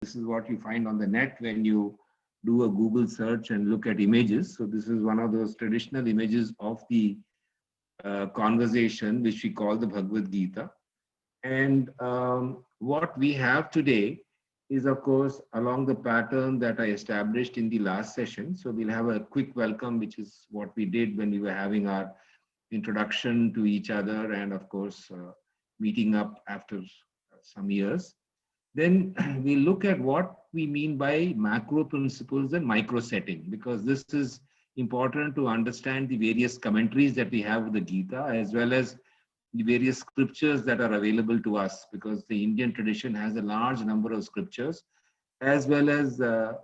This is what you find on the net when you do a Google search and look at images. So this is one of those traditional images of the conversation, which we call the Bhagavad Gita. And what we have today is, of course, along the pattern that I established in the last session. So we'll have a quick welcome, which is what we did when we were having our introduction to each other and, of course, meeting up after some years. Then we look at what we mean by macro principles and micro setting, because this is important to understand the various commentaries that we have with the Gita, as well as the various scriptures that are available to us, because the Indian tradition has a large number of scriptures, as well as the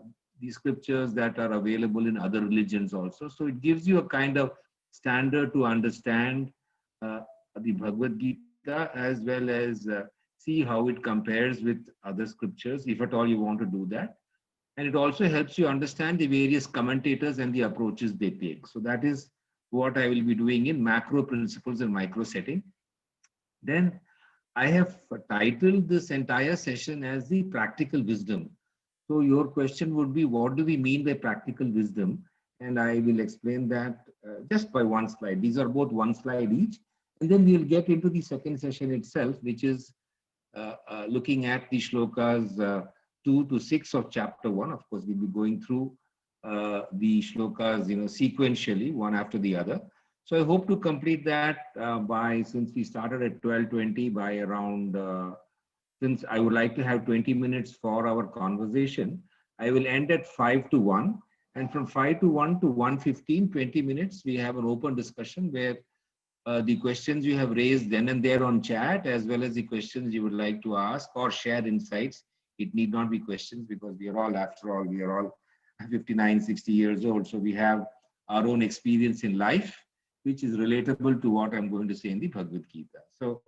scriptures that are available in other religions also. So it gives you a kind of standard to understand the Bhagavad Gita, as well as see how it compares with other scriptures, if at all you want to do that. And it also helps you understand the various commentators and the approaches they take. So that is what I will be doing in macro principles and micro setting. Then I have titled this entire session as the practical wisdom. So your question would be, what do we mean by practical wisdom? And I will explain that just by one slide. These are both one slide each. And then we'll get into the second session itself, which is looking at the shlokas 2 to 6 of chapter 1. Of course, we'll be going through the shlokas, sequentially, one after the other. So I hope to complete that since we started at 12:20, by around, since I would like to have 20 minutes for our conversation, I will end at 5 to 1. And from 5 to 1 to 1:15, 20 minutes, we have an open discussion where the questions you have raised then and there on chat, as well as the questions you would like to ask or share insights. It need not be questions, because we are all, after all, we are all 59, 60 years old. So we have our own experience in life, which is relatable to what I'm going to say in the Bhagavad Gita. So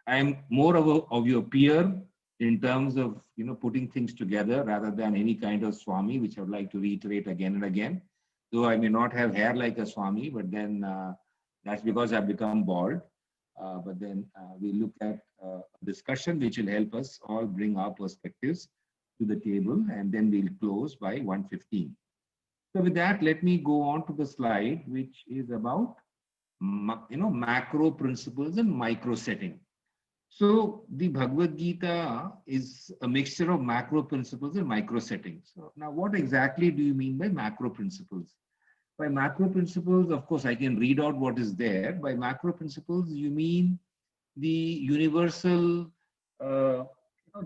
I'm more of your peer in terms of, putting things together rather than any kind of Swami, which I would like to reiterate again and again. Though I may not have hair like a Swami, but then that's because I've become bald. But then we look at a discussion which will help us all bring our perspectives to the table, and then we'll close by 1:15. So with that, let me go on to the slide, which is about macro principles and micro setting. So the Bhagavad Gita is a mixture of macro principles and micro settings. So now, what exactly do you mean by macro principles? By macro principles, of course, I can read out what is there. By macro principles, you mean the universal,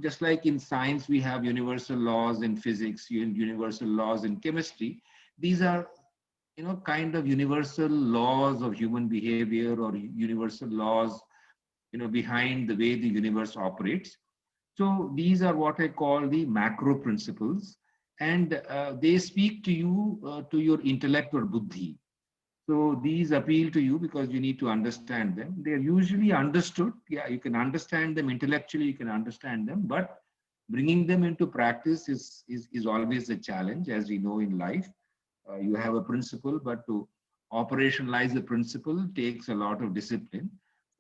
just like in science, we have universal laws in physics, universal laws in chemistry. These are kind of universal laws of human behavior, or universal laws, behind the way the universe operates. So these are what I call the macro principles, and they speak to you, to your intellect or buddhi. So these appeal to you because you need to understand them. They are usually understood. Yeah, you can understand them intellectually, you can understand them, but bringing them into practice is always a challenge, as we know in life. You have a principle, but to operationalize the principle takes a lot of discipline.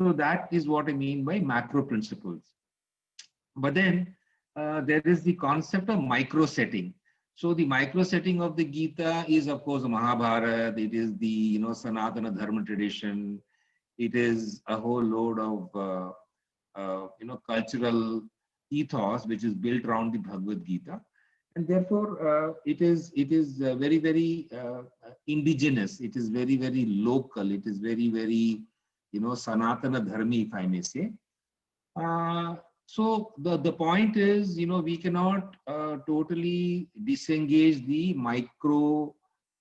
So that is what I mean by macro principles. But then there is the concept of micro setting. So the micro setting of the Gita is, of course, the Mahabharata. It is the Sanatana Dharma tradition. It is a whole load of cultural ethos which is built around the Bhagavad Gita. And therefore, it is very, very indigenous. It is very, very local. It is very, very, Sanatana Dharmi, if I may say. So the point is, we cannot totally disengage the micro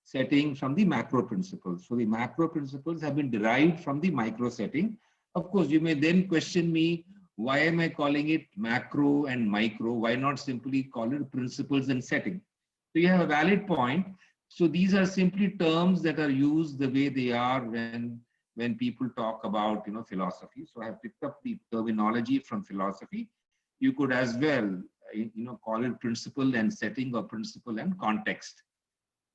setting from the macro principles. So the macro principles have been derived from the micro setting. Of course, you may then question me, why am I calling it macro and micro? Why not simply call it principles and setting? So you have a valid point. So these are simply terms that are used the way they are when people talk about philosophy. So I have picked up the terminology from philosophy. You could as well call it principle and setting, or principle and context.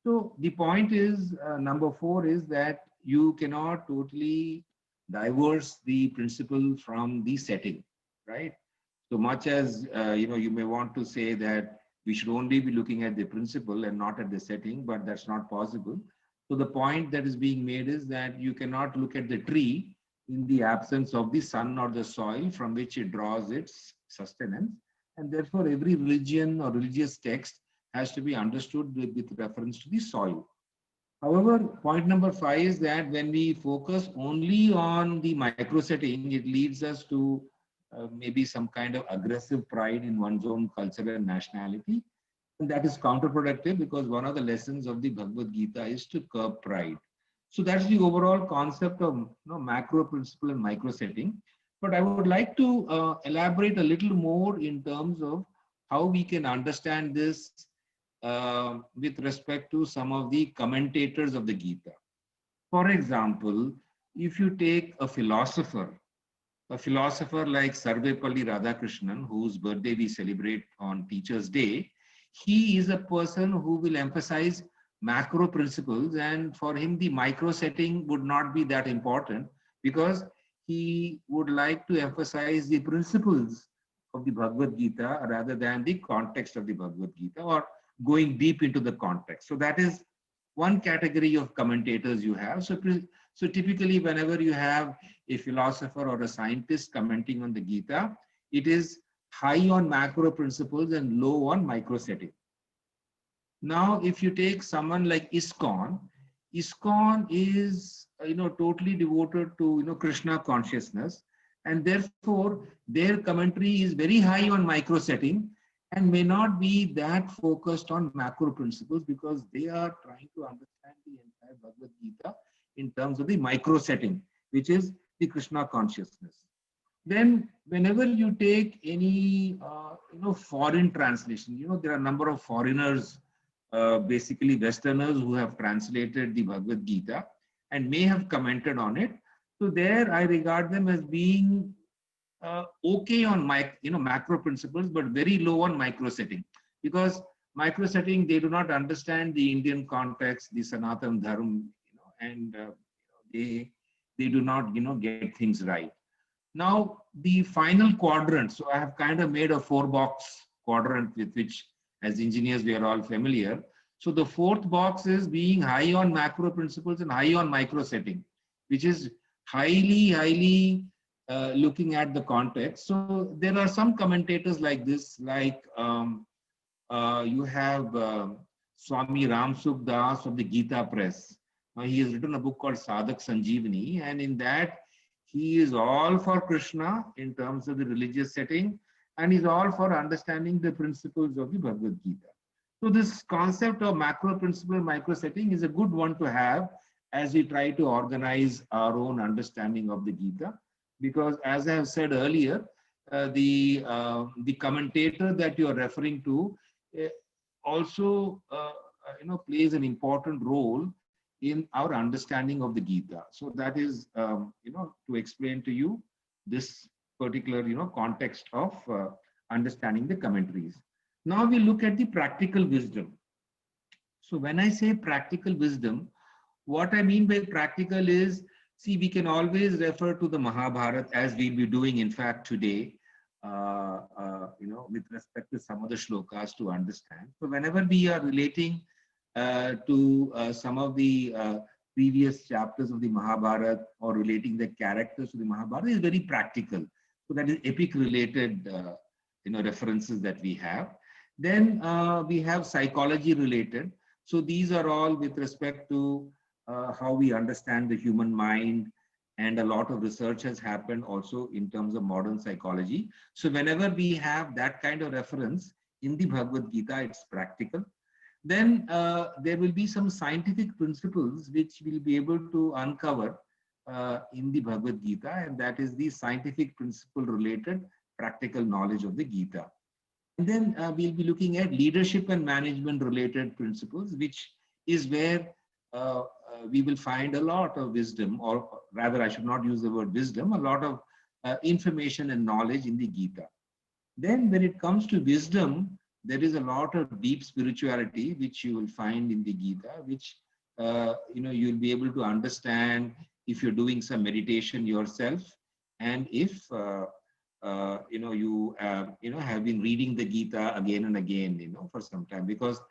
So the point is, number 4 is that you cannot totally divorce the principle from the setting, right? So much as you may want to say that We should only be looking at the principle and not at the setting, but that's not possible. So the point that is being made is that you cannot look at the tree in the absence of the sun or the soil from which it draws its sustenance. And therefore, every religion or religious text has to be understood with reference to the soil. However, point number 5 is that when we focus only on the micro setting, it leads us to maybe some kind of aggressive pride in one's own culture and nationality. And that is counterproductive because one of the lessons of the Bhagavad Gita is to curb pride. So that's the overall concept of macro principle and micro setting. But I would like to elaborate a little more in terms of how we can understand this with respect to some of the commentators of the Gita. For example, if you take a philosopher like Sarvepalli Radhakrishnan, whose birthday we celebrate on Teachers' Day, he is a person who will emphasize macro principles, and for him the micro setting would not be that important because he would like to emphasize the principles of the Bhagavad Gita rather than the context of the Bhagavad Gita, or going deep into the context. So that is one category of commentators you have. So typically whenever you have a philosopher or a scientist commenting on the Gita, it is high on macro principles and low on micro setting. Now, if you take someone like ISKCON, ISKCON is totally devoted to Krishna consciousness, and therefore their commentary is very high on micro setting and may not be that focused on macro principles because they are trying to understand the entire Bhagavad Gita in terms of the micro setting, which is the Krishna consciousness. Then whenever you take any foreign translation, there are a number of foreigners, basically Westerners, who have translated the Bhagavad Gita and may have commented on it. So there I regard them as being okay on macro principles, but very low on micro setting, because micro setting, they do not understand the Indian context, the Sanatan Dharma, and they do not get things right. Now the final quadrant, so I have kind of made a 4-box quadrant with which as engineers we are all familiar. So the 4th box is being high on macro principles and high on micro setting, which is highly looking at the context. So there are some commentators like this, like you have Swami Ramsukh Das of the Gita Press. He has written a book called Sadhak Sanjeevani, and in that he is all for Krishna in terms of the religious setting, and he's all for understanding the principles of the Bhagavad Gita. So this concept of macro principle, micro setting is a good one to have as we try to organize our own understanding of the Gita. Because as I have said earlier, the commentator that you are referring to also plays an important role in our understanding of the Gita. So that is to explain to you this particular context of understanding the commentaries. Now we look at the practical wisdom. So when I say practical wisdom, what I mean by practical is, see, we can always refer to the Mahabharata, as we'll be doing in fact today, with respect to some of the shlokas to understand. So whenever we are relating to some of the previous chapters of the Mahabharata or relating the characters to the Mahabharata is very practical. So that is epic related references that we have. Then we have psychology related. So these are all with respect to how we understand the human mind, and a lot of research has happened also in terms of modern psychology. So whenever we have that kind of reference in the Bhagavad Gita, it's practical. Then there will be some scientific principles which we'll be able to uncover in the Bhagavad Gita, and that is the scientific principle related practical knowledge of the Gita. And then we'll be looking at leadership and management related principles, which is where we will find a lot of wisdom, or rather I should not use the word wisdom, a lot of information and knowledge in the Gita. Then when it comes to wisdom, there is a lot of deep spirituality which you will find in the Gita, which you'll be able to understand if you're doing some meditation yourself, and if you have been reading the Gita again and again, for some time, because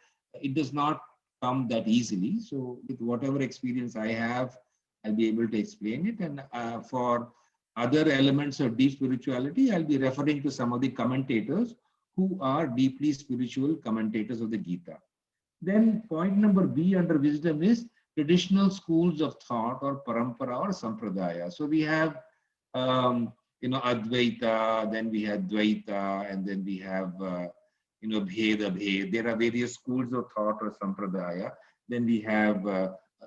it does not come that easily. So with whatever experience I have, I'll be able to explain it. And for other elements of deep spirituality, I'll be referring to some of the commentators who are deeply spiritual commentators of the Gita. Then point number B under wisdom is traditional schools of thought or parampara or sampradaya. So we have, Advaita, then we have Dvaita, and then we have, Bheda, Bhed. There are various schools of thought or sampradaya. Then we have,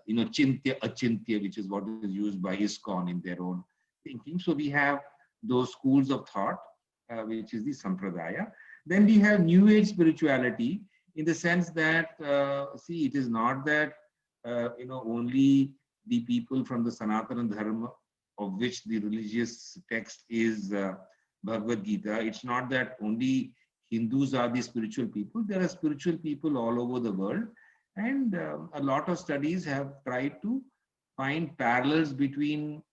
Chintya, Achintya, which is what is used by ISKCON in their own thinking. So we have those schools of thought, which is the sampradaya. Then we have New Age spirituality, in the sense that, see, it is not that, only the people from the Sanatana Dharma, of which the religious text is Bhagavad Gita. It's not that only Hindus are the spiritual people. There are spiritual people all over the world. And a lot of studies have tried to find parallels between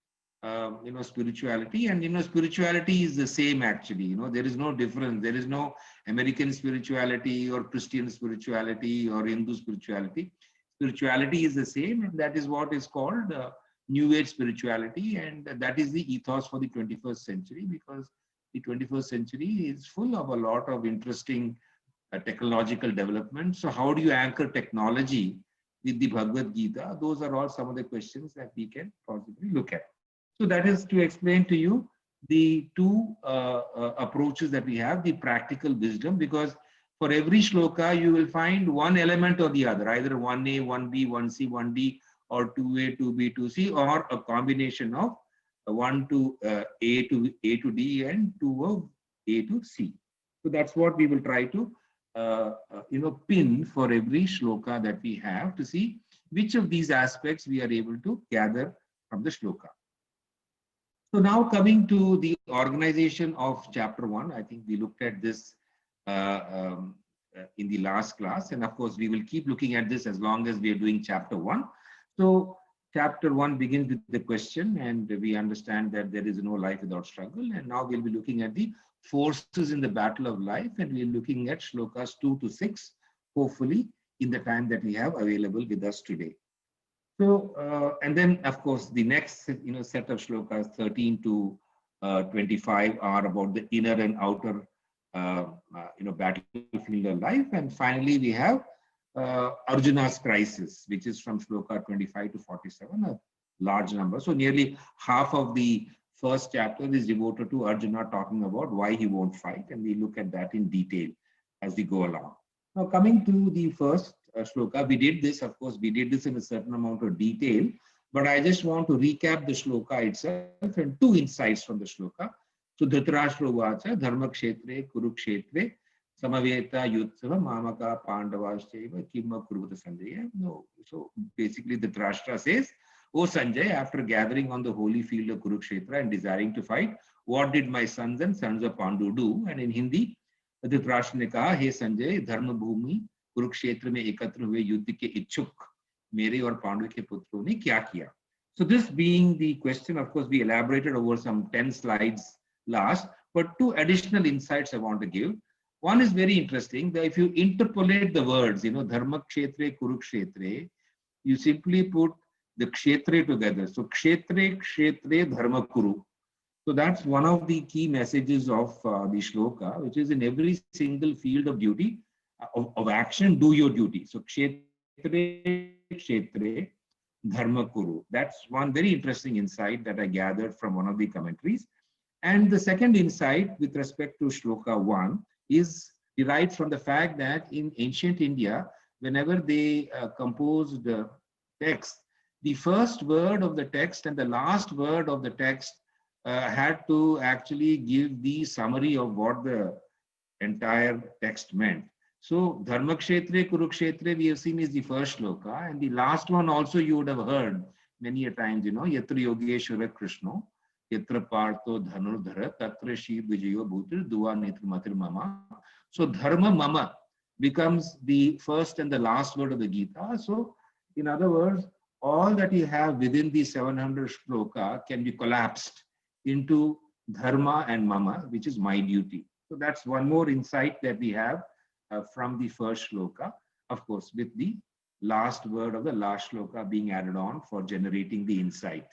spirituality, and spirituality is the same actually. There is no difference. There is no American spirituality or Christian spirituality or Hindu spirituality. Spirituality is the same, and that is what is called New Age spirituality, and that is the ethos for the 21st century, because the 21st century is full of a lot of interesting technological development. So how do you anchor technology with the Bhagavad Gita? Those are all some of the questions that we can possibly look at. So that is to explain to you the two approaches that we have, the practical wisdom, because for every shloka, you will find one element or the other, either 1A, 1B, 1C, 1D, or 2A, 2B, 2C, or a combination of 1 to A to D and 2 of A to C. So that's what we will try to pin for every shloka that we have, to see which of these aspects we are able to gather from the shloka. So now coming to the organization of chapter 1, I think we looked at this in the last class, and of course we will keep looking at this as long as we are doing chapter 1. So chapter 1 begins with the question, and we understand that there is no life without struggle, and now we'll be looking at the forces in the battle of life, and we're looking at shlokas 2 to 6, hopefully in the time that we have available with us today. So, and then of course the next set of shlokas 13 to 25 are about the inner and outer battlefield of life, and finally we have Arjuna's crisis, which is from shloka 25 to 47, a large number. So nearly half of the first chapter is devoted to Arjuna talking about why he won't fight, and we look at that in detail as we go along. Now coming to the first shloka, we did this in a certain amount of detail, but I just want to recap the shloka itself and two insights from the shloka. So Dhritarashtra Uvacha, Dharma Kshetre, Kurukshetre, Samaveta Yutsava, Mamaka Pandavascheva, Kimma Kuruvata Sanjaya. No. So basically Dhritarashtra says, "O Sanjay, after gathering on the holy field of Kurukshetra and desiring to fight, what did my sons and sons of Pandu do?" And in Hindi, Dhritarashtra ने कहा, हे संजय, धर्म भूमि कुरुक्षेत्र में एकत्र हुए युद्ध के इच्छुक मेरे और पांडु के पुत्रों ने क्या किया? So this being the question, of course, we elaborated over some 10 slides last, but two additional insights I want to give. One is very interesting, that if you interpolate the words, dharma kshetre, kurukshetre, you simply put the kshetre together. So kshetre, kshetre, dharma kuru. So that's one of the key messages of the shloka, which is in every single field of duty, of action, do your duty. So kshetre, kshetre, dharma kuru. That's one very interesting insight that I gathered from one of the commentaries. And the second insight with respect to shloka 1 is derived from the fact that in ancient India, whenever they composed text, the first word of the text and the last word of the text had to actually give the summary of what the entire text meant. So Dharma Kshetre, Kurukshetre, we have seen is the first shloka, and the last one also you would have heard many a times, Yatra Yogeshwara Krishna, Yatra Partho Dhanurdhara, Tatra Shiv Vijayo Bhutir, Dua Nitr Matir Mama. So Dharma Mama becomes the first and the last word of the Gita. So in other words, all that you have within the 700 shloka can be collapsed into dharma and mama, which is my duty. So that's one more insight that we have from the first shloka, of course, with the last word of the last shloka being added on for generating the insight.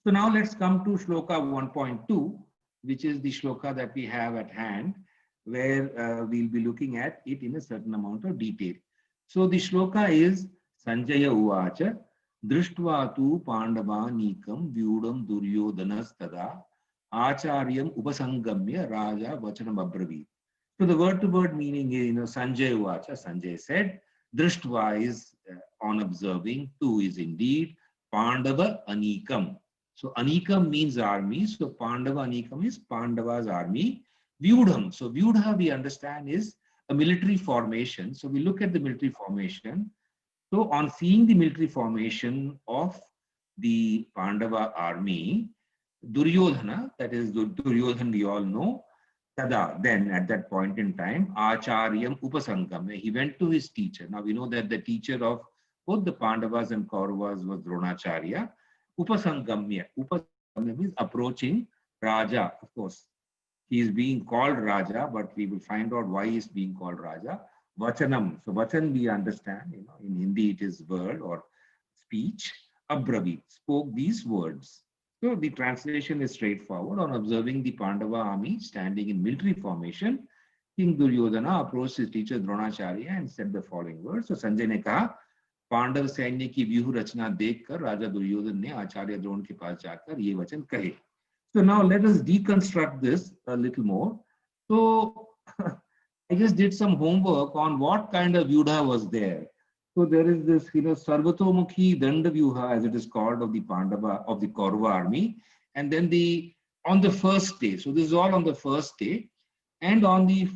So now let's come to shloka 1.2, which is the shloka that we have at hand, where we'll be looking at it in a certain amount of detail. So the shloka is Sanjaya Uvacha, Drishtva tu Pandavanikam Vyudam Duryodhanastada Acharyam Upasangamya Raja Vachanam Abravit. So the word-to-word meaning is, Sanjay Uvacha, Sanjay said, Drishtva is on observing, tu is indeed, Pandava Anikam. So Anikam means army, so Pandava Anikam is Pandava's army. Vyudham, so Vyudha we understand is a military formation. So we look at the military formation. So on seeing the military formation of the Pandava army, Duryodhana, that is Duryodhana we all know, Tada, then at that point in time, Acharyam Upasangamya, he went to his teacher. Now we know that the teacher of both the Pandavas and Kauravas was Dronacharya. Upasangamya, Upasangamya means approaching Raja, of course. He is being called Raja, but we will find out why he is being called Raja. Vachanam, so Vachan we understand, in Hindi it is word or speech. Abravit, spoke these words. So the translation is straightforward. On observing the Pandava army standing in military formation, King Duryodhana approached his teacher Dronacharya and said the following words. So Sanjay ने कहा, पांडव सैन्य की व्यूह रचना देखकर राजा दुर्योधन ने आचार्य द्रोण के पास जाकर ये वचन कहे. So now let us deconstruct this a little more. So I just did some homework on what kind of Vyudha was there. So there is this, Sarvatomukhi Danda Vyuha, as it is called, of the Pandava, of the Kaurava army. And then on the first day, so this is all on the first day. And on the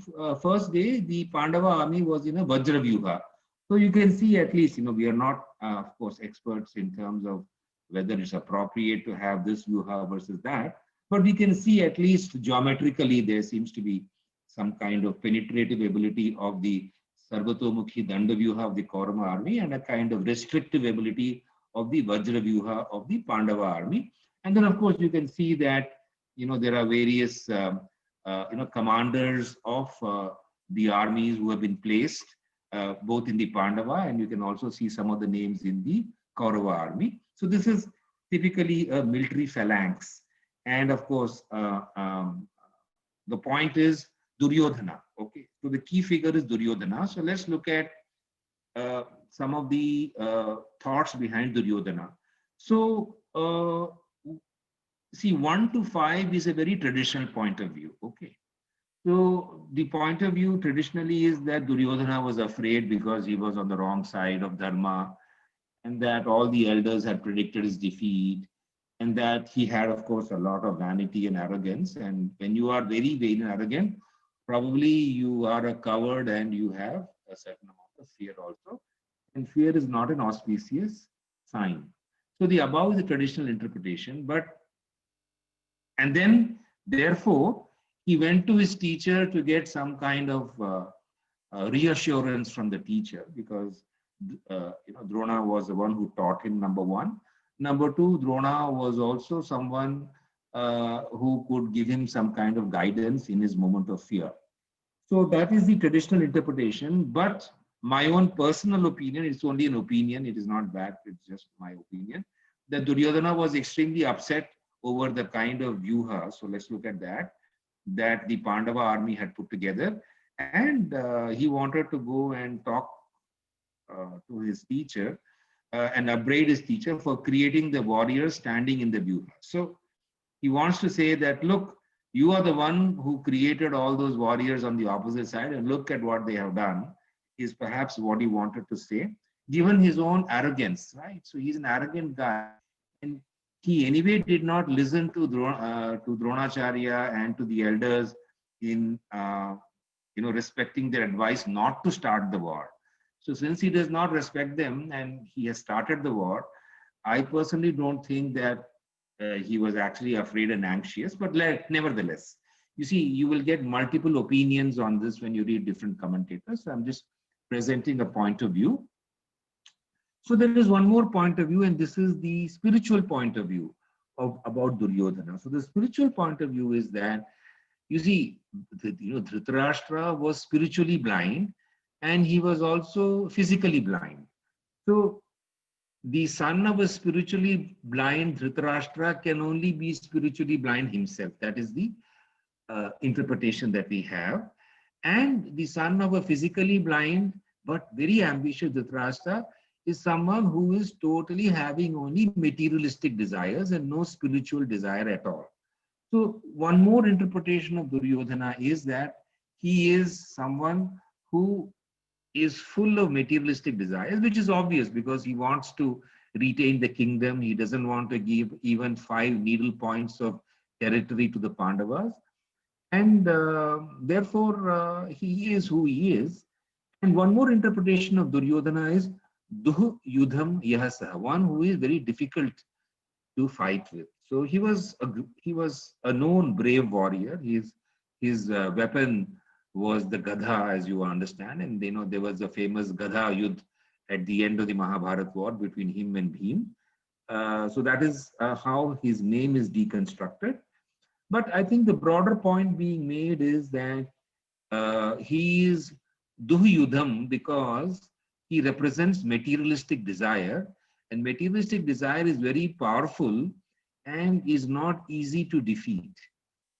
first day, the Pandava army was in a Vajra Vyuha. So you can see at least, we are not, of course, experts in terms of whether it's appropriate to have this Vyuha versus that. But we can see at least geometrically there seems to be some kind of penetrative ability of the Sarvatomukhi Danda Vyuha of the Kaurava army and a kind of restrictive ability of the Vajra Vyuha of the Pandava army. And then, of course, you can see that, there are various, commanders of the armies who have been placed both in the Pandava, and you can also see some of the names in the Kaurava army. So this is typically a military phalanx. And of course, the point is Duryodhana. Okay, so the key figure is Duryodhana. So let's look at some of the thoughts behind Duryodhana. So see, 1 to 5 is a very traditional point of view. Okay, so the point of view traditionally is that Duryodhana was afraid because he was on the wrong side of Dharma, and that all the elders had predicted his defeat, and that he had, of course, a lot of vanity and arrogance. And when you are very vain and arrogant, probably you are a coward and you have a certain amount of fear also. And fear is not an auspicious sign. So the above is a traditional interpretation, and then therefore he went to his teacher to get some kind of reassurance from the teacher, because Drona was the one who taught him, number one. Number two, Drona was also someone who could give him some kind of guidance in his moment of fear. So that is the traditional interpretation, but my own personal opinion, it's only an opinion, it is not backed, it's just my opinion, that Duryodhana was extremely upset over the kind of vyuha, so let's look at that the Pandava army had put together, and he wanted to go and talk to his teacher and upbraid his teacher for creating the warriors standing in the vyuha. So he wants to say that, look, you are the one who created all those warriors on the opposite side, and look at what they have done, is perhaps what he wanted to say, given his own arrogance, right? So he's an arrogant guy, and he anyway did not listen to Dronacharya and to the elders in respecting their advice not to start the war. So since he does not respect them and he has started the war, I personally don't think that he was actually afraid and anxious, but nevertheless, you see, you will get multiple opinions on this when you read different commentators. So I'm just presenting a point of view. So there is one more point of view, and this is the spiritual point of view about Duryodhana. So the spiritual point of view is that, you see, Dhritarashtra was spiritually blind and he was also physically blind. So the son of a spiritually blind Dhritarashtra can only be spiritually blind himself. That is the interpretation that we have. And the son of a physically blind but very ambitious Dhritarashtra is someone who is totally having only materialistic desires and no spiritual desire at all. So one more interpretation of Duryodhana is that he is someone who is full of materialistic desires, which is obvious because he wants to retain the kingdom. He doesn't want to give even 5 needle points of territory to the Pandavas. And therefore, he is who he is. And one more interpretation of Duryodhana is Duh Yudham Yahasa, one who is very difficult to fight with. So he was a known brave warrior. His weapon was the Gadha, as you understand, and there was a famous Gadha Yudh at the end of the Mahabharat war between him and Bhim. So that is how his name is deconstructed. But I think the broader point being made is that he is Duhyudham because he represents materialistic desire, and materialistic desire is very powerful and is not easy to defeat.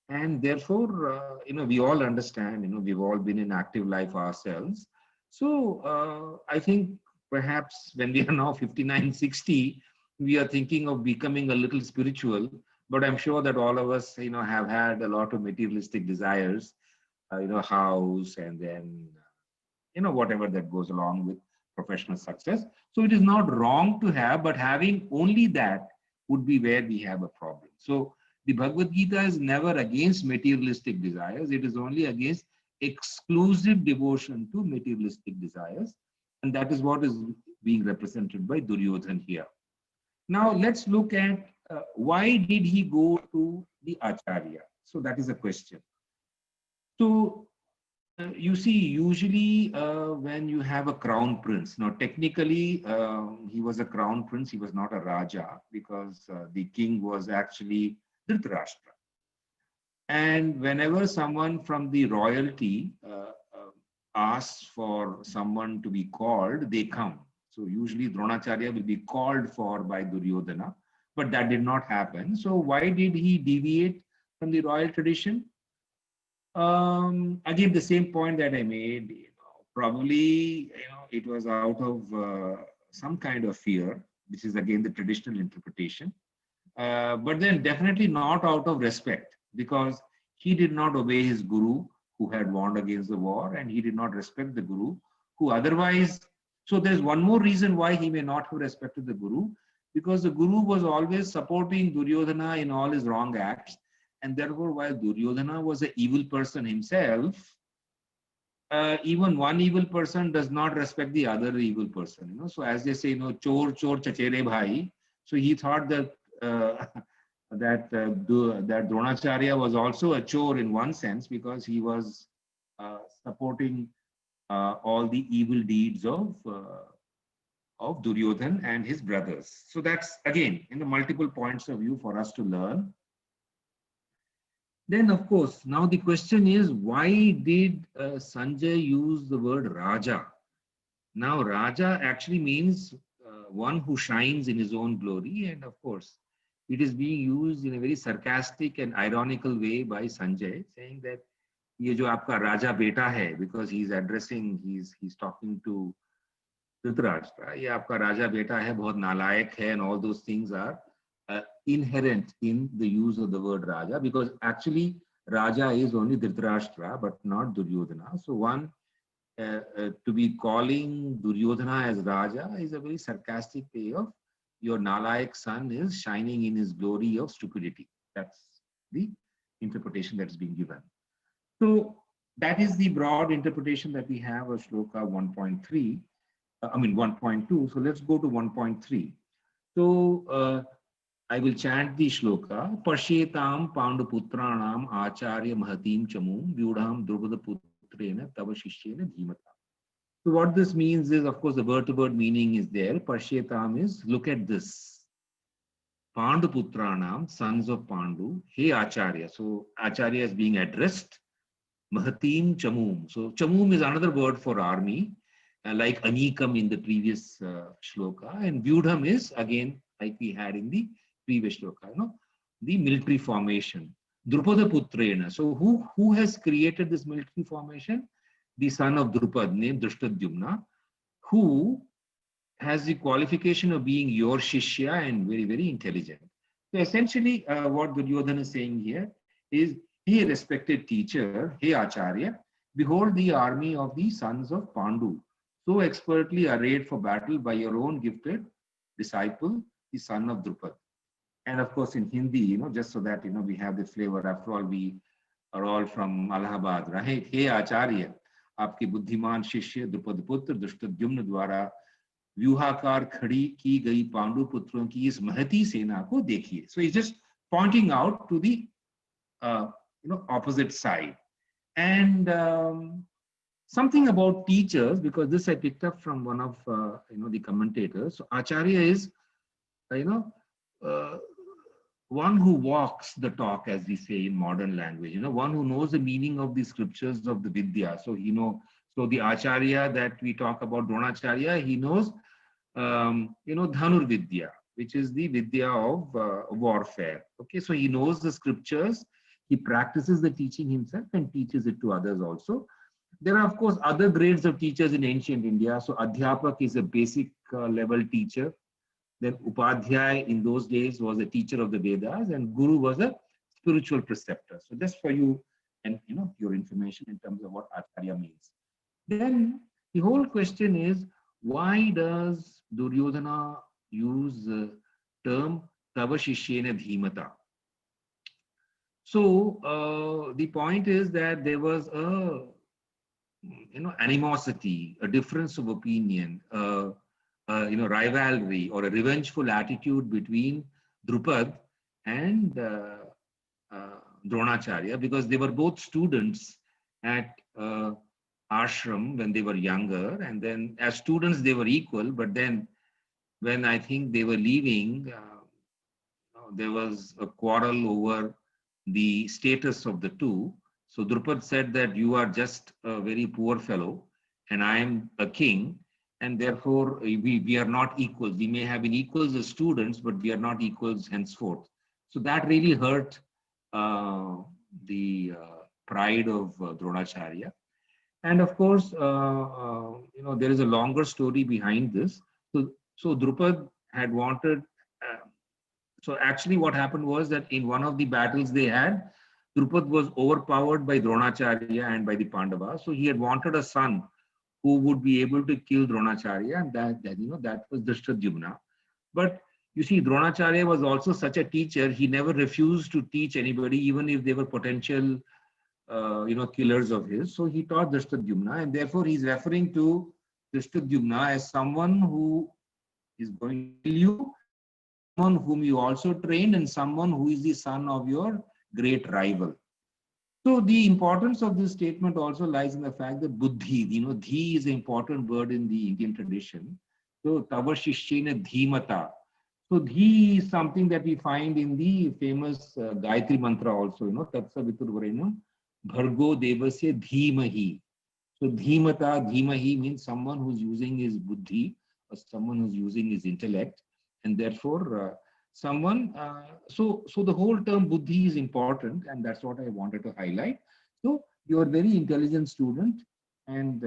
And therefore, we all understand, we've all been in active life ourselves. So I think perhaps when we are now 59, 60, we are thinking of becoming a little spiritual, but I'm sure that all of us, have had a lot of materialistic desires, house and then, whatever that goes along with professional success. So it is not wrong to have, but having only that would be where we have a problem. So the Bhagavad Gita is never against materialistic desires. It is only against exclusive devotion to materialistic desires. And that is what is being represented by Duryodhan here. Now let's look at why did he go to the Acharya? So that is a question. So you see, usually when you have a crown prince, now technically he was a crown prince, he was not a Raja because the king was actually Dhritarashtra. And whenever someone from the royalty asks for someone to be called, they come. So usually Dronacharya will be called for by Duryodhana, but that did not happen. So why did he deviate from the royal tradition? Again, the same point that I made, probably, it was out of some kind of fear, which is again the traditional interpretation. But then definitely not out of respect, because he did not obey his guru who had warned against the war, and he did not respect the guru who otherwise. So there's one more reason why he may not have respected the guru, because the guru was always supporting Duryodhana in all his wrong acts. And therefore, while Duryodhana was an evil person himself, even one evil person does not respect the other evil person. So as they say, chor chor chachere bhai. So he thought that that Dronacharya was also a chor in one sense, because he was supporting all the evil deeds of Duryodhan and his brothers. So that's again multiple points of view for us to learn. Then, of course, now the question is, why did Sanjay use the word Raja? Now, Raja actually means one who shines in his own glory. And of course, it is being used in a very sarcastic and ironical way by Sanjay, saying that ye jo aapka Raja beta hai, because he's talking to Dhritarashtra, ye aapka Raja beta hai, bahut nalayak hai, and all those things are inherent in the use of the word Raja, because actually Raja is only Dhritarashtra but not Duryodhana. So one to be calling Duryodhana as Raja is a very sarcastic way of your Nalayak son is shining in his glory of stupidity. That's the interpretation that's being given. So that is the broad interpretation that we have of Shloka 1.3. 1.2. So let's go to 1.3. So I will chant the shloka. Pashetam Panduputranam Acharya Mahatim Chamum Vyudham Drupada Putrena Tava Shishyena Dhimata. So what this means is, of course, the word-to-word meaning is there. Pashetam is look at this. Panduputranam, sons of Pandu, He Acharya. So Acharya is being addressed. Mahatim Chamum. So Chamum is another word for army, like Anikam in the previous shloka. And Vyudham is again like we had in the previous shloka, the military formation. Drupada Putrena. So who has created this military formation? The son of Drupad, named Drishtadyumna, who has the qualification of being your Shishya and very, very intelligent. So essentially, what Duryodhana is saying here is, hey, respected teacher, hey, Acharya, behold the army of the sons of Pandu, so expertly arrayed for battle by your own gifted disciple, the son of Drupad. And of course, in Hindi, just so that, we have the flavor. After all, we are all from Allahabad, right? Hey, Acharya, आपके बुद्धिमान शिष्य द्रुपद पुत्र धृष्टद्युम्न द्वारा व्यूहाकार खड़ी की गई पांडु पुत्रों की इस महती सेना को देखिए. So he's just pointing out to the opposite side. And something about teachers, because this I picked up from one of the commentators. So Acharya is one who walks the talk, as we say in modern language. One who knows the meaning of the scriptures of the Vidya. So so the Acharya that we talk about, Dronacharya, he knows Dhanur Vidya, which is the Vidya of warfare. Okay, so he knows the scriptures, he practices the teaching himself and teaches it to others also. There are, of course, other grades of teachers in ancient India. So Adhyapak is a basic level teacher. Then Upadhyay in those days was a teacher of the Vedas, and Guru was a spiritual preceptor. So just for you and your information in terms of what Acharya means. Then the whole question is, why does Duryodhana use the term Tava Shishyena Dhimata? So the point is that there was a animosity, a difference of opinion, rivalry or a revengeful attitude between Drupad and Dronacharya, because they were both students at ashram when they were younger, and then as students they were equal, but then when I think they were leaving, there was a quarrel over the status of the two. So Drupad said that you are just a very poor fellow and I am a king, and therefore we are not equals. We may have been equals as students, but we are not equals henceforth. So that really hurt the pride of Dronacharya. And of course, there is a longer story behind this. So Drupad had wanted, so actually what happened was that in one of the battles they had, Drupad was overpowered by Dronacharya and by the Pandavas. So he had wanted a son who would be able to kill Dronacharya, and that was Drishtadyumna. But you see, Dronacharya was also such a teacher, he never refused to teach anybody, even if they were potential killers of his. So he taught Drishtadyumna, and therefore he's referring to Drishtadyumna as someone who is going to kill you, someone whom you also trained, and someone who is the son of your great rival. So the importance of this statement also lies in the fact that buddhi, dhi is an important word in the Indian tradition. So tava shishyena dhimata. So dhi is something that we find in the famous Gayatri mantra also, tatsa viturvarenam bhargo devasya dhimahi. So dhimata, dhimahi means someone who's using his buddhi, or someone who's using his intellect, and therefore someone, so the whole term buddhi is important, and that's what I wanted to highlight. So you're a very intelligent student, and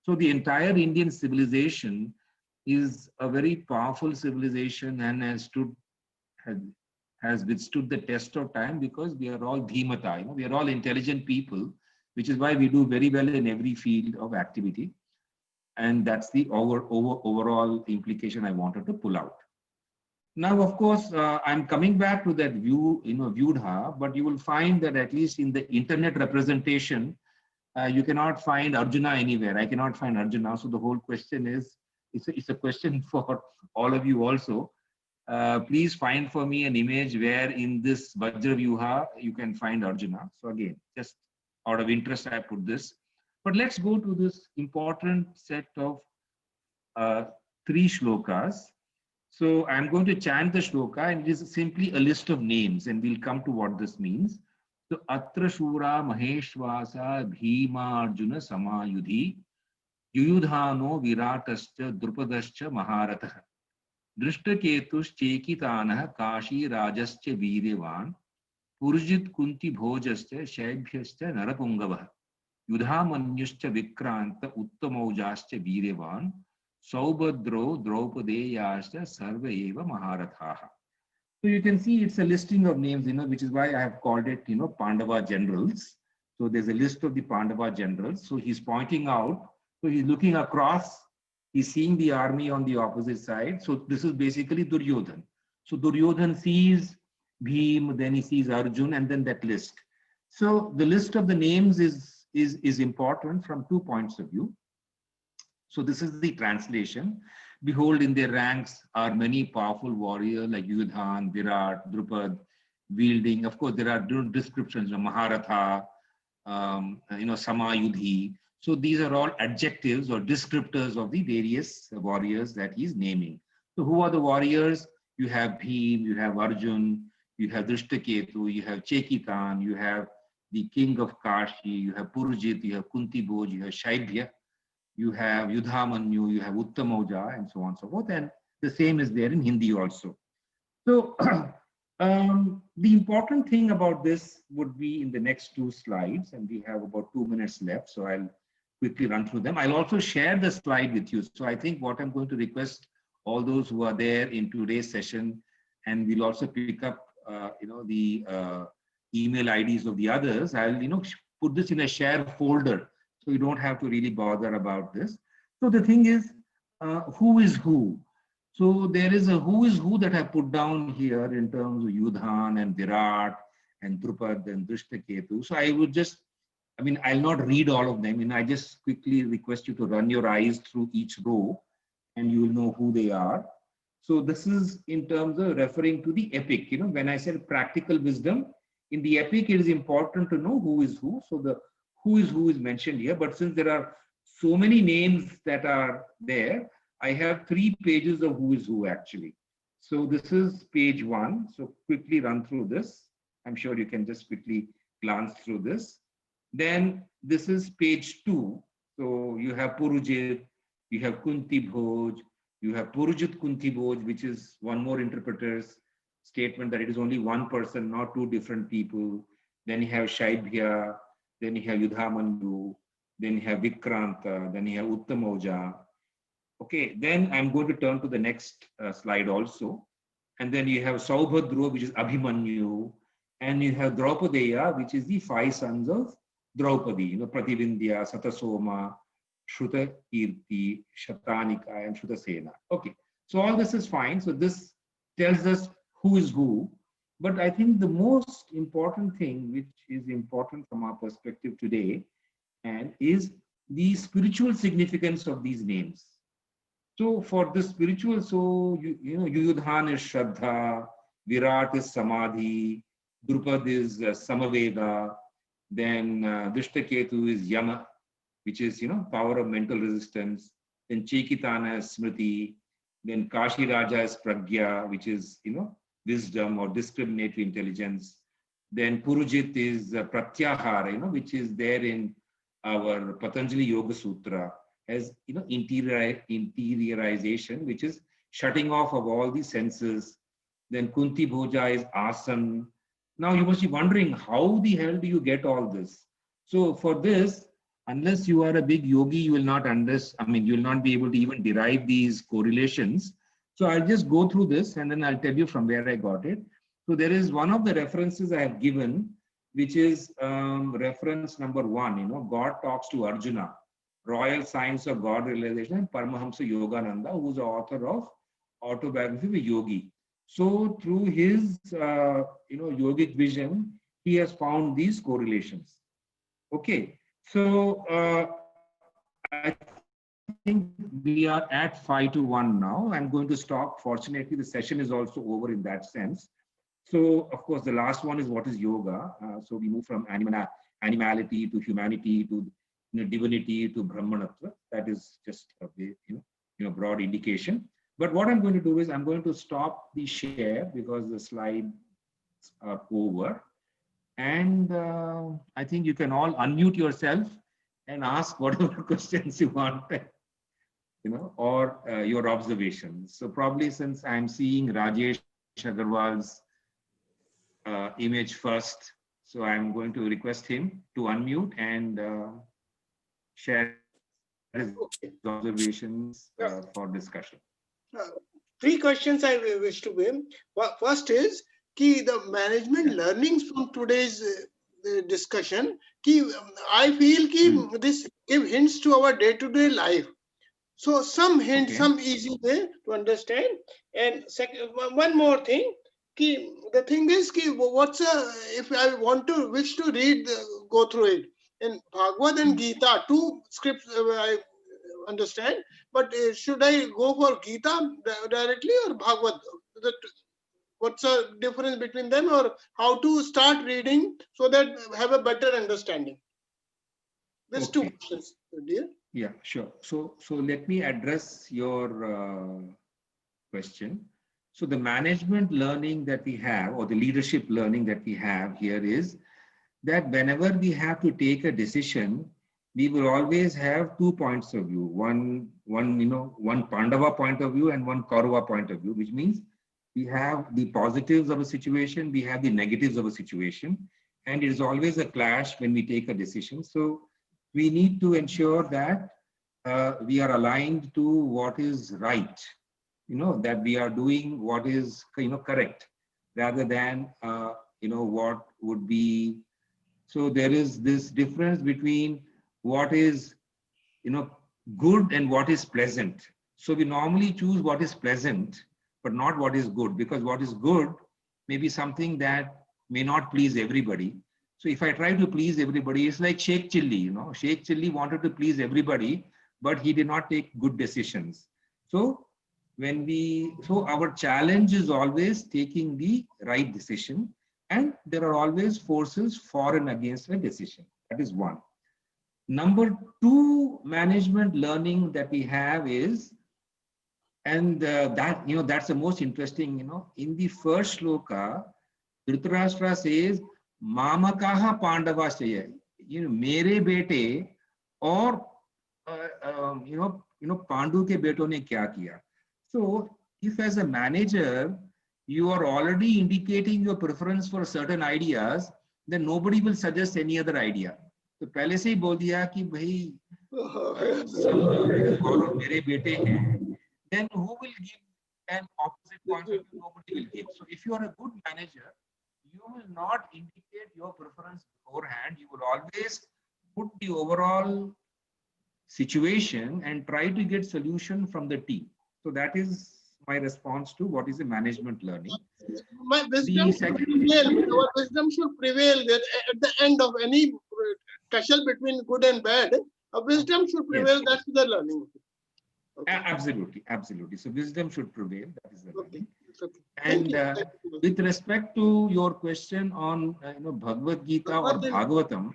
so the entire Indian civilization is a very powerful civilization and has withstood the test of time, because we are all dhimata, we are all intelligent people, which is why we do very well in every field of activity. And that's the overall implication I wanted to pull out. Now, of course, I'm coming back to that view, Vyudha, but you will find that at least in the internet representation, you cannot find Arjuna anywhere. I cannot find Arjuna. So the whole question is, it's a question for all of you also. Please find for me an image where in this Vajra Vyuha, you can find Arjuna. So again, just out of interest, I put this. But let's go to this important set of 3 shlokas. So I'm going to chant the shloka, and it is simply a list of names, and we'll come to what this means. So Atra Shura Maheshwasa Bhima Arjuna Samayudhi Yuyudhano Viratascha Drupadascha Maharatah Drishtaketuschekitana Kashi Rajascha Viryavan Purjit Kunti Bhojascha Shaibhyascha Narapungavah Yudhamanyuscha Vikranta Uttamaujascha Viryavan Saubhadro Draupadeyascha Sarva Eva Maharathaha. So you can see it's a listing of names, which is why I have called it, Pandava generals. So there's a list of the Pandava generals. So he's pointing out, so he's looking across, he's seeing the army on the opposite side. So this is basically Duryodhan. So Duryodhan sees Bhim, then he sees Arjun, and then that list. So the list of the names is important from 2 points of view. So this is the translation. Behold, in their ranks are many powerful warriors like Yudhan, Virat, Drupad, wielding. Of course, there are descriptions of Maharatha, Samayudhi. So these are all adjectives or descriptors of the various warriors that he's naming. So who are the warriors? You have Bhim, you have Arjun, you have Drishtaketu, you have Chekitan, you have the king of Kashi, you have Purjit, you have Kunti Bhoj, you have Shaibhya, you have Yudhamanyu, you have Uttamaoja, and so on and so forth. And the same is there in Hindi also. So the important thing about this would be in the next 2 slides, and we have about 2 minutes left. So I'll quickly run through them. I'll also share the slide with you. So I think what I'm going to request all those who are there in today's session, and we'll also pick up, the email IDs of the others. I'll, put this in a share folder. So you don't have to really bother about this. So the thing is, who is who? So there is a who is who that I put down here in terms of Yudhan and Virat and Drupad and Drishtaketu. So I would just, I'll not read all of them. I just quickly request you to run your eyes through each row and you will know who they are. So this is in terms of referring to the epic. When I said practical wisdom, in the epic, it is important to know who is who. So the who is mentioned here. But since there are so many names that are there, I have 3 pages of who is who actually. So this is page 1. So quickly run through this. I'm sure you can just quickly glance through this. Then this is page 2. So you have Purujit, you have Kunti Bhoj, you have Purujit Kunti Bhoj, which is one more interpreter's statement that it is only one person, not 2 different people. Then you have Shaibhya, then you have Yudhamanyu, then you have Vikranta, then you have Uttamaoja. Okay, then I'm going to turn to the next slide also. And then you have Saubhadro, which is Abhimanyu, and you have Draupadeya, which is the 5 sons of Draupadi, Prativindya, Satasoma, Shrutakirti, Shatanika, and Shrutasena. Okay, so all this is fine. So this tells us who is who. But I think the most important thing, which is important from our perspective today, and is the spiritual significance of these names. So for the spiritual, so Yudhan is Shraddha, Virat is Samadhi, Drupad is Samaveda, then Drishtaketu is Yama, which is power of mental resistance. Then Chekitana is Smriti. Then Kashi Raja is Pragya, which is wisdom or discriminatory intelligence. Then Purujit is Pratyahara, which is there in our Patanjali Yoga Sutra as interiorization, which is shutting off of all the senses. Then Kunti Bhoja is Asan. Now you must be wondering, how the hell do you get all this? So for this, unless you are a big yogi, you will not you will not be able to even derive these correlations. So I'll just go through this and then I'll tell you from where I got it. So there is one of the references I have given, which is reference number 1. God talks to Arjuna, Royal Science of God Realization, and Paramahamsa Yogananda, who is the author of Autobiography of a Yogi. So through his yogic vision, he has found these correlations. Okay, so I think we are at 5 to 1 now. I'm going to stop. Fortunately, the session is also over in that sense. So, of course, the last one is what is yoga. So we move from animality to humanity to divinity to Brahmanatva. That is just a broad indication. But what I'm going to do is I'm going to stop the share because the slides are over. And I think you can all unmute yourself and ask whatever questions you want, or your observations. So probably since I'm seeing Rajesh Agarwal's image first, so I'm going to request him to unmute and share his observations for discussion. Three questions I wish to give. First is the management learnings from today's discussion. I feel this give hints to our day-to-day life. So some hints, some easy way to understand. And second, one more thing. The thing is, if I wish to read, go through it. In Bhagavad and Gita, two scripts I understand, but should I go for Gita directly or Bhagavad? What's the difference between them, or how to start reading so that have a better understanding? There's two questions, dear. Yeah, sure. So let me address your question. So the management learning that we have, or the leadership learning that we have here, is that whenever we have to take a decision, we will always have 2 points of view. One Pandava point of view and one Kaurava point of view, which means we have the positives of a situation, we have the negatives of a situation, and it is always a clash when we take a decision. So we need to ensure that we are aligned to what is right, that we are doing what is correct, rather than what would be. So there is this difference between what is good and what is pleasant. So we normally choose what is pleasant, but not what is good, because what is good may be something that may not please everybody. So if I try to please everybody, it's like Sheikh Chilli. Sheikh Chilli wanted to please everybody, but he did not take good decisions. So our challenge is always taking the right decision, and there are always forces for and against a decision. That is one. Number two, management learning that we have is, and that's the most interesting. In the first shloka, Dhritarashtra says, "Mamakaha Pandavasya." Mere bete और Pandu ke beto ne kya kiya. So if as a manager you are already indicating your preference for certain ideas, then nobody will suggest any other idea. तो पहले से ही बोल दिया कि भाई गौरव मेरे बेटे हैं, then who will give an opposite point of view? Nobody will give. So if you are a good manager, you will not indicate your preference beforehand. You will always put the overall situation and try to get solution from the team. So that is my response to what is a management learning. My wisdom should prevail. Our wisdom should prevail at the end of any tussle between good and bad. A wisdom should prevail. Yes. That's the learning. Okay. Absolutely. So wisdom should prevail. That is the learning. Okay. And with respect to your question on Bhagavad Gita or Bhagavatam,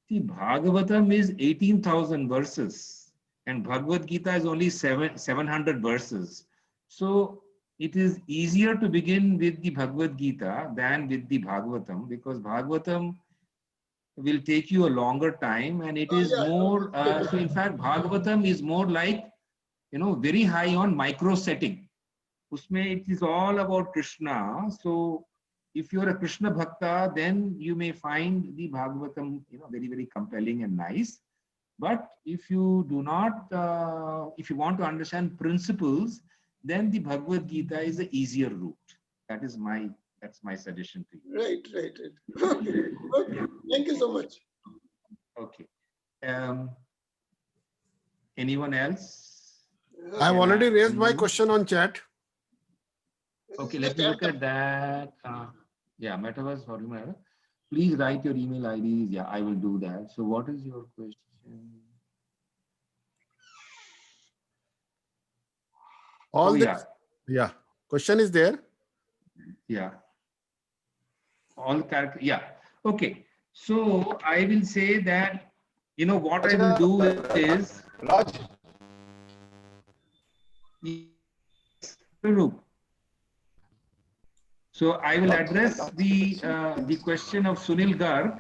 see, Bhagavatam is 18,000 verses and Bhagavad Gita is only 700 verses. So it is easier to begin with the Bhagavad Gita than with the Bhagavatam, because Bhagavatam will take you a longer time, and it is more, so in fact, Bhagavatam is more like, very high on micro setting. Usme it is all about Krishna. So if you're a Krishna Bhakta, then you may find the Bhagavatam, very, very compelling and nice. But if you do not, if you want to understand principles, then the Bhagavad Gita is the easier route. That's my suggestion to you. Right. Okay. Thank you so much. Okay. Anyone else? I've already raised my question on chat. Okay, let me look at that. Metaverse formula. Please write your email IDs. Yeah, I will do that. So what is your question? Question is there. Yeah. All character. Yeah. Okay. So I will say that, what I will do is. Vishwarup. So I will address the question of Sunil Garg.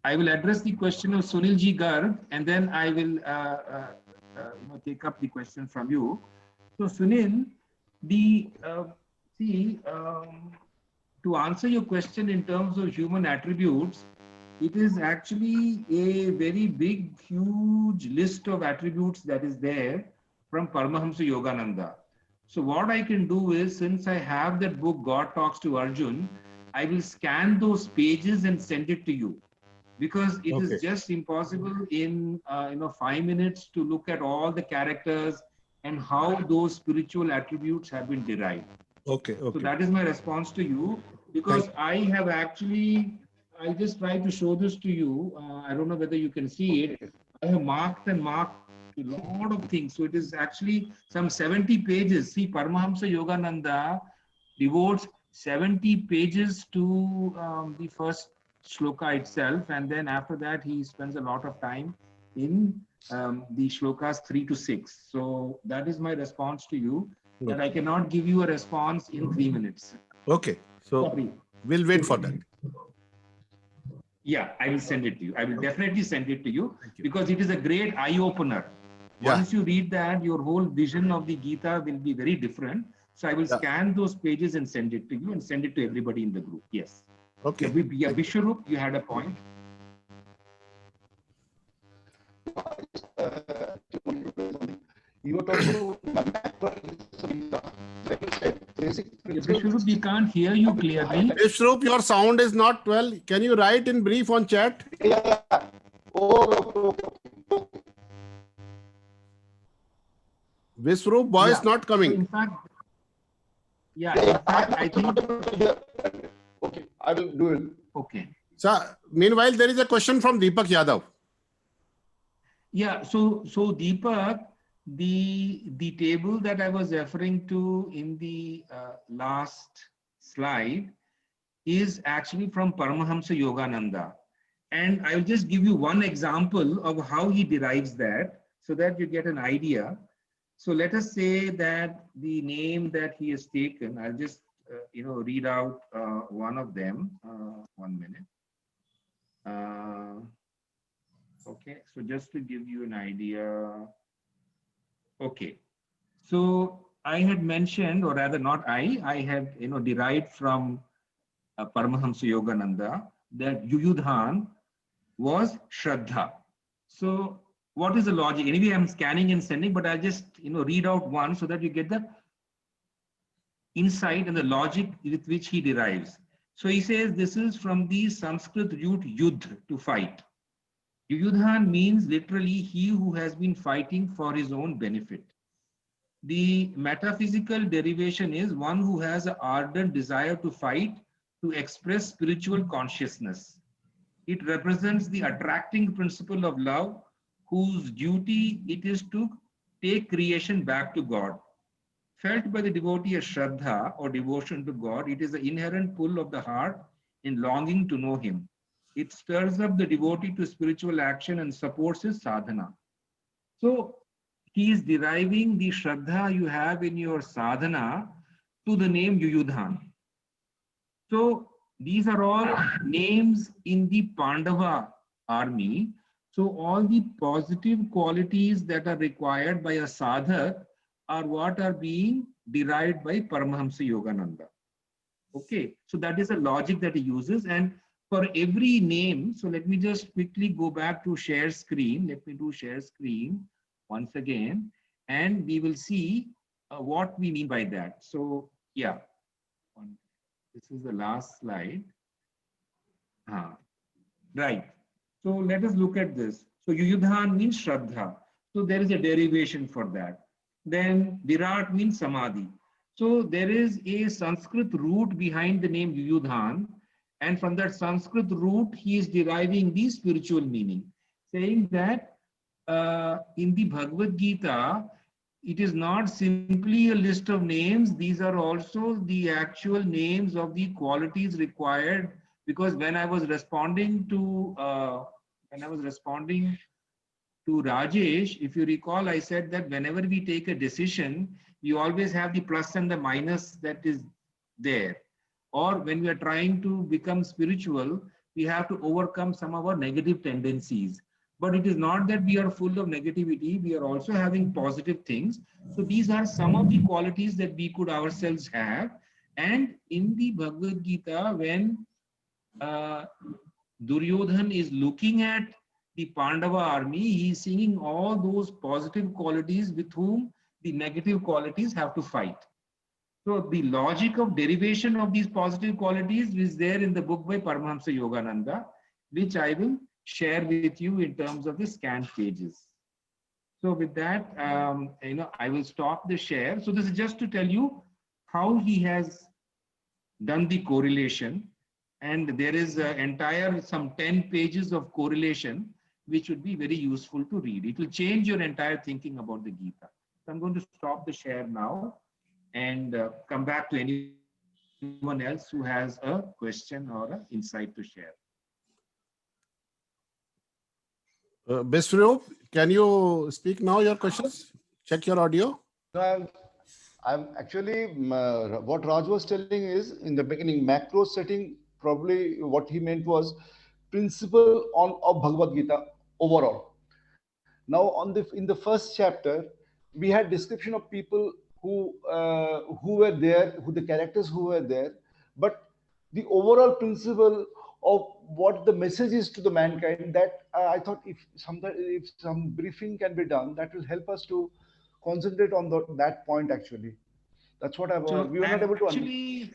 I will address the question of Sunil G. Garg, and then I will take up the question from you. So Sunil, to answer your question in terms of human attributes, it is actually a very big, huge list of attributes that is there from Paramahamsa Yogananda. So what I can do is, since I have that book, God Talks to Arjun, I will scan those pages and send it to you, because it is just impossible in 5 minutes to look at all the characters and how those spiritual attributes have been derived. Okay. So that is my response to you, because I have actually, I'll just try to show this to you. I don't know whether you can see it. I have marked a lot of things. So it is actually some 70 pages. See, Paramahamsa Yogananda devotes 70 pages to the first shloka itself, and then after that he spends a lot of time in the shlokas 3 to 6. So that is my response to you, that I cannot give you a response in 3 minutes. Okay. So we'll wait for that. Yeah, I will send it to you. I will definitely send it to you, because it is a great eye-opener. Once you read that, your whole vision of the Gita will be very different. So I will scan those pages and send it to you, and send it to everybody in the group. Yes. Okay. Yeah, Vishwarup, you had a point. You were talking Vishwarup, we can't hear you clearly. Vishwarup, your sound is not well. Can you write in brief on chat? Vishwarup, voice not coming. So in fact, I think. Okay, I will do it. Okay. So, meanwhile, there is a question from Deepak Yadav. Yeah, so Deepak, the table that I was referring to in the last slide is actually from Paramahamsa Yogananda. And I'll just give you one example of how he derives that, so that you get an idea. So let us say that the name that he has taken, I'll just read out one of them. 1 minute. Okay, so just to give you an idea. Okay, so I had mentioned, or rather not I had derived from Paramahamsa Yogananda that Yuyudhan was Shraddha. So what is the logic? Anyway, I'm scanning and sending, but I'll just read out one so that you get the insight and the logic with which he derives. So he says this is from the Sanskrit root yudh, to fight. Yuyudhan means literally he who has been fighting for his own benefit. The metaphysical derivation is one who has an ardent desire to fight, to express spiritual consciousness. It represents the attracting principle of love, whose duty it is to take creation back to God. Felt by the devotee as Shraddha, or devotion to God, it is the inherent pull of the heart in longing to know Him. It stirs up the devotee to spiritual action and supports his sadhana. So he is deriving the Shraddha you have in your sadhana to the name Yuyudhan. So these are all names in the Pandava army. So all the positive qualities that are required by a sadhak are what are being derived by Paramahamsa Yogananda. Okay, so that is a logic that he uses. And for every name, so let me just quickly go back to share screen. Let me do share screen once again, and we will see what we mean by that. So yeah, this is the last slide. Right. So let us look at this. So Yuyudhan means Shraddha. So there is a derivation for that. Then Virat means Samadhi. So there is a Sanskrit root behind the name Yuyudhan. And from that Sanskrit root, he is deriving the spiritual meaning, saying that in the Bhagavad Gita, it is not simply a list of names. These are also the actual names of the qualities required. Because when I was responding to to Rajesh, if you recall, I said that whenever we take a decision, we always have the plus and the minus that is there. Or when we are trying to become spiritual, we have to overcome some of our negative tendencies. But it is not that we are full of negativity, we are also having positive things. So these are some of the qualities that we could ourselves have. And in the Bhagavad Gita, when Duryodhan is looking at the Pandava army, he is seeing all those positive qualities with whom the negative qualities have to fight. So the logic of derivation of these positive qualities is there in the book by Paramahamsa Yogananda, which I will share with you in terms of the scanned pages. So with that, I will stop the share. So this is just to tell you how he has done the correlation. And there is entire some 10 pages of correlation, which would be very useful to read. It will change your entire thinking about the Gita. So I'm going to stop the share now and come back to anyone else who has a question or an insight to share. Biswarup, can you speak now your questions? Check your audio. No, I'm actually, what Raj was telling is in the beginning, macro setting, probably what he meant was principle of Bhagavad Gita overall. Now, in the first chapter, we had description of people who were there, who the characters who were there, but the overall principle of what the message is to the mankind, that I thought if some briefing can be done, that will help us to concentrate on that point. Actually, that's what we were not able to actually.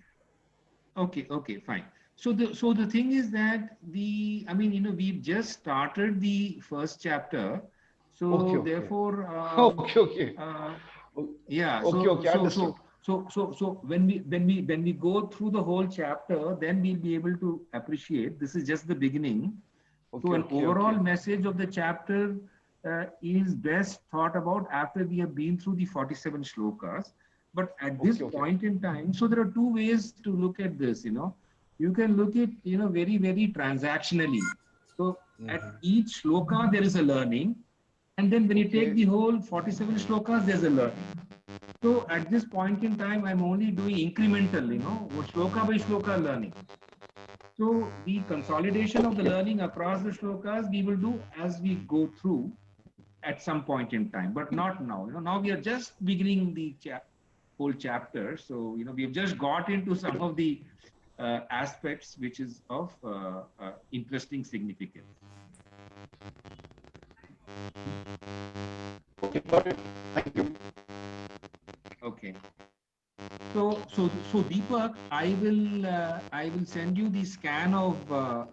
Okay, fine. So the thing is that we've just started the first chapter. So okay. therefore, okay. Yeah. So when we go through the whole chapter, then we'll be able to appreciate. This is just the beginning. So an overall message of the chapter is best thought about after we have been through the 47 shlokas. But at this point in time, so there are two ways to look at this. You can look at very, very transactionally. So at each shloka there is a learning. And then when you take the whole 47 shlokas, there's a learning. So at this point in time, I'm only doing incremental, shloka by shloka learning. So the consolidation of the learning across the shlokas, we will do as we go through at some point in time, but not now. Now we are just beginning the whole chapter. So, we've just got into some of the aspects which is of interesting significance. Okay, got it. Thank you. Okay. So Deepak, I will send you the scan of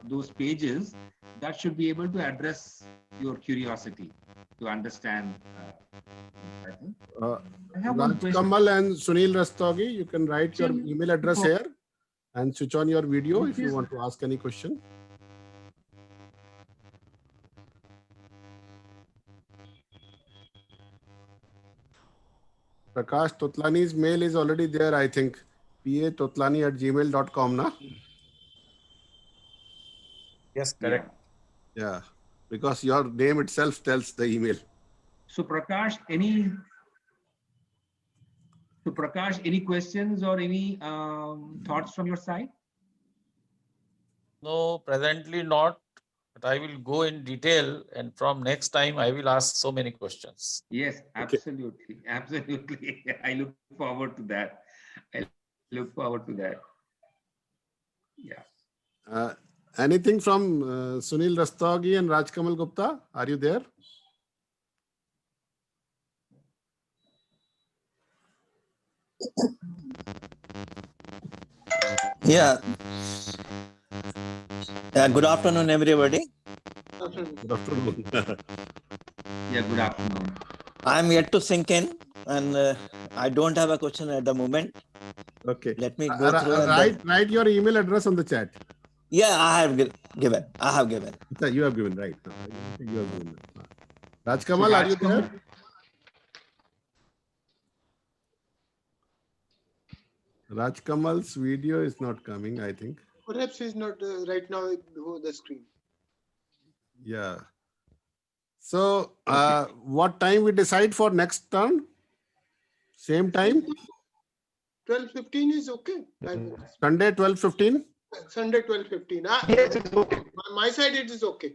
those pages that should be able to address your curiosity to understand. I think. I have one question. Kamal and Sunil Rastogi, you can write your email address here and switch on your video if you want to ask any question. Prakash Totlani's mail is already there, I think. patotlani@gmail.com, na? Yes, correct. Yeah, because your name itself tells the email. So Prakash, any questions or any thoughts from your side? No, presently not. But I will go in detail, and from next time I will ask so many questions. Yes, absolutely. Absolutely. I look forward to that. Yeah. Anything from Sunil Rastogi and Rajkamal Gupta? Are you there? Yeah. Good afternoon, everybody. Good afternoon. Yeah, good afternoon. I'm yet to sink in, and I don't have a question at the moment. Okay. Let me go through. Write your email address on the chat. Yeah, I have given. You have given, right? You have given. Rajkamal, are you there? Rajkamal's video is not coming, I think. Perhaps he's not right now before the screen. Yeah. So what time we decide for next turn? Same time? 12:15 is okay. Sunday 12:15? Sunday 12:15. Yes, it's okay. My side it is okay.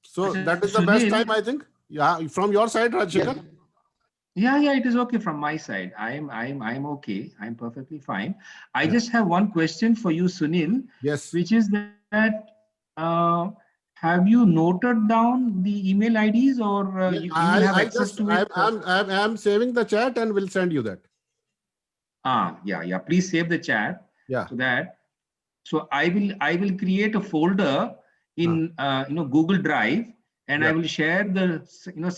So Okay, that is the best Sunil. time, I think. Yeah, from your side, Rajshekar? Yeah, it is okay from my side. I'm okay. I'm perfectly fine. I just have one question for you, Sunil, Yes. which is that have you noted down the email IDs, or you will have access to it? I'm saving the chat and will send you that. Yeah. Please save the chat. Yeah. So I will create a folder in Google Drive, and I Yeah. will share the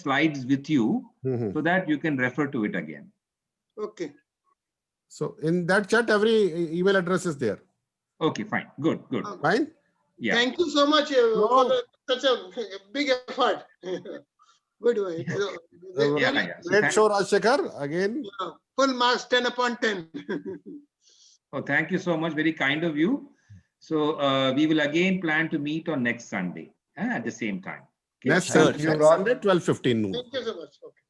slides with you Mhm. so that you can refer to it again. Okay. So in that chat, every email address is there. Okay, fine. Good. Fine? Yeah. Thank you so much No. for such a big effort. Good way. Yeah. So Great show, Rajshekar. Again. Full marks 10 upon 10. Oh, thank you so much. Very kind of you. So we will again plan to meet on next Sunday at the same time. Okay? Next Sure, Sunday, sure. next Sunday, 12:15 noon. Thank you so much. Okay.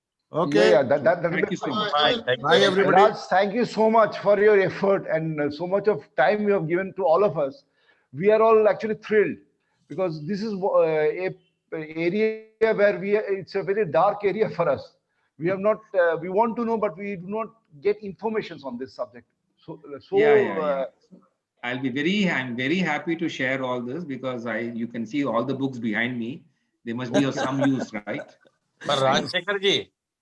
Okay. Yeah, that will Thank be. you so much. Bye. Thank Bye, you. everybody. Raj, thank you so much for your effort and so much of time you have given to all of us. We are all actually thrilled because this is a area where it's a very dark area for us. We have not, we want to know, but we do not get informations on this subject. So Yeah. I'm very happy to share all this because you can see all the books behind me. They must be of some use, right? But Rajshekar ji,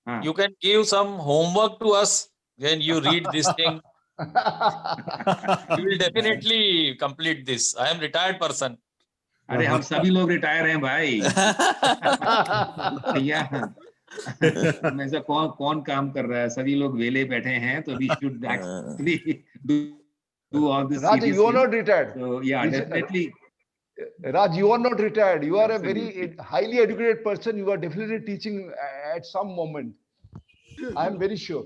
Ah. you can give some homework to us when you read this thing. We will definitely complete this. I am retired person. अरे हम सभी लोग retire हैं भाई. में से कौन काम कर रहा है? सभी लोग वेले बैठे हैं, तो we should actually do all this Raj, you are not seriously. retired. So yeah, definitely. Raj, you are not retired. You are a very Absolutely. highly educated person. You are definitely teaching at some moment. I am very sure.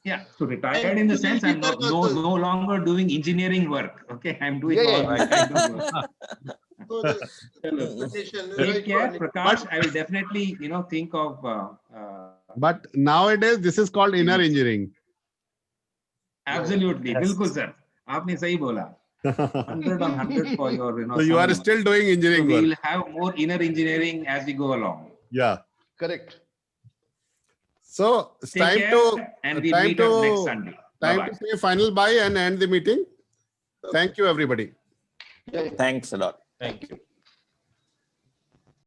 Yeah, so retired in the sense I'm no longer doing engineering work. Okay, I'm doing all right. kind of work. So the Hello. petition, Take right, care, Purani. Prakash. I will definitely, think of. But nowadays, this is called inner engineering. Absolutely, Yes. बिल्कुल sir. आपने सही बोला. 100 on 100 for your, So you are summary. still doing So engineering we work. will have more inner engineering as we go along. Yeah. Correct. So it's Take time care, to and we'll time meet up next to Sunday. time Bye-bye. to say final bye and end the meeting. Thank you, everybody. Thanks a lot. Thank you.